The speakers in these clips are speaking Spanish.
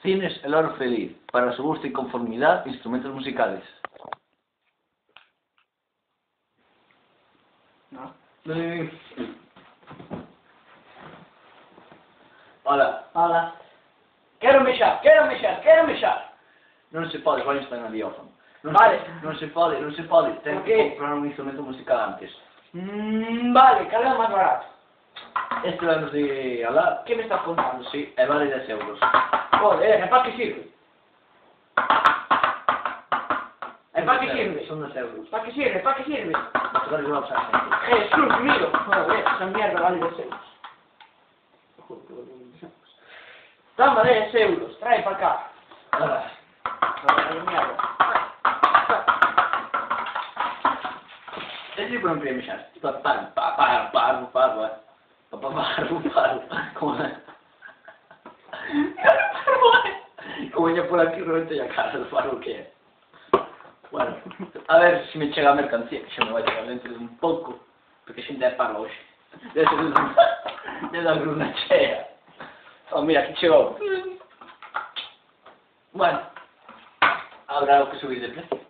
Cines El Oro Feliz, para su gusto y conformidad, instrumentos musicales. No. Hola. Hola. Quero mexer. Non se pode, vai estar no diófono. Vale. Non se pode. Ten Por que qué? comprar un instrumento musical antes. Vale, cal é o máis barato? Este vamos de alá. Que me estás contando? Sí, e vale 10 euros. Joder, é para que sirve? É para que sirve? Son 10 euros. Para que sirve? Para que sirve? Agora eu vou usar sempre. Jesús mío. Joder, esa mierda vale 10 euros. Toma 10 euros, trae para acá. Ahora, Joder, mierda. este tipo non quería mexar. Paro. Como como ella por aquí realmente ya cara do faro que é. Bueno, a ver se me chega a mercancía, que xa me vai chegar dentro de un pouco, porque a xente é para hoxe. Debe da gruna chea. Oh, mira, aquí chegou. Bueno, habrá o que subir de precio.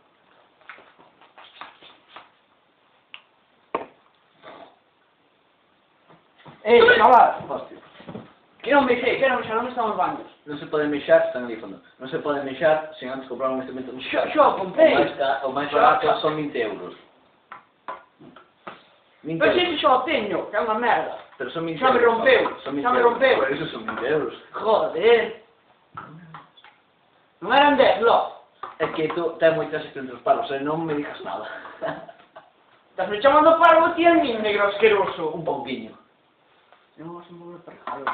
Chaval. Hostia. Quero mexer, onde están os baños? Non se pode mexar, están ali fondo. Non se pode mexar sen antes comprar un instrumento musical. Xo, comprei. O máis barato son 20 euros. 20 Pero se euros. ese xo o teño, que é unha merda. Pero son 20 Xa me euros. rompeu, Son 20 xa me euros. rompeu. Por eso son 20 euros. Joder. Non eran 10, lo. É que tú ten moitas entre os palos, non me digas nada. Estás me chamando para o ti a mí, negro asqueroso. Un pouquiño. Non vas a mover para jalo.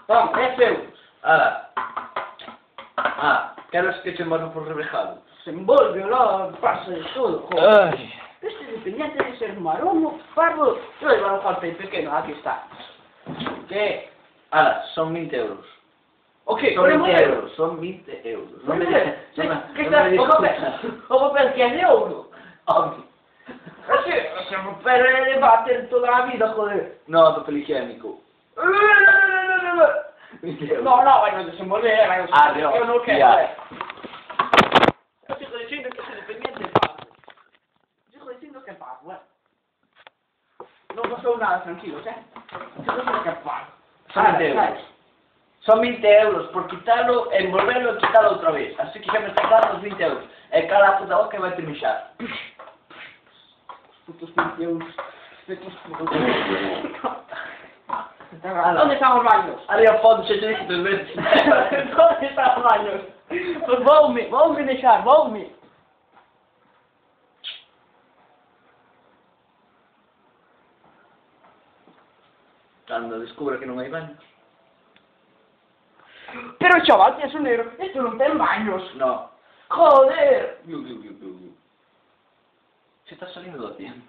Toma, 10 euros. Ala. Queres que che morro por rebejado? Se envolve, lo, pasa de todo, joder. Ai. Este dependiente de ser maromo, pardo. Yo iba a dejar el pequeño, aquí está. ¿Qué? Ala, son 20 euros. Ok, Son ponemos 20 euros. euros. Son 20 euros. Non Non me digas, digas. que está, o papel que é de ouro. Obvio. Ese papel é de bater toda a vida, joder. No, papel higiénico. 20 euros. No, vai no desenvolver, vai no Adiós. Eu non quero, Ya. Eu sigo dicindo que ese dependiente é pago. Sigo dicindo que é pago, Non pasou nada, tranquilos, Sigo dicindo que é pago. Son 20 euros. Son 20 euros por quitarlo, envolverlo e quitarlo outra vez. Así que xa me estás dando os 20 euros. E cada puta boca vai te mexar. Putos 20 euros. ¿Dónde están os baños? Ali ao fondo, xa te dije 3 veces. ¿Dónde están os baños? Pues voume deixar, voume. Cando descubra que non hai baños. Pero chaval, tienes un negro. Esto non ten baños. No. Joder. Se está saliendo do tiempo.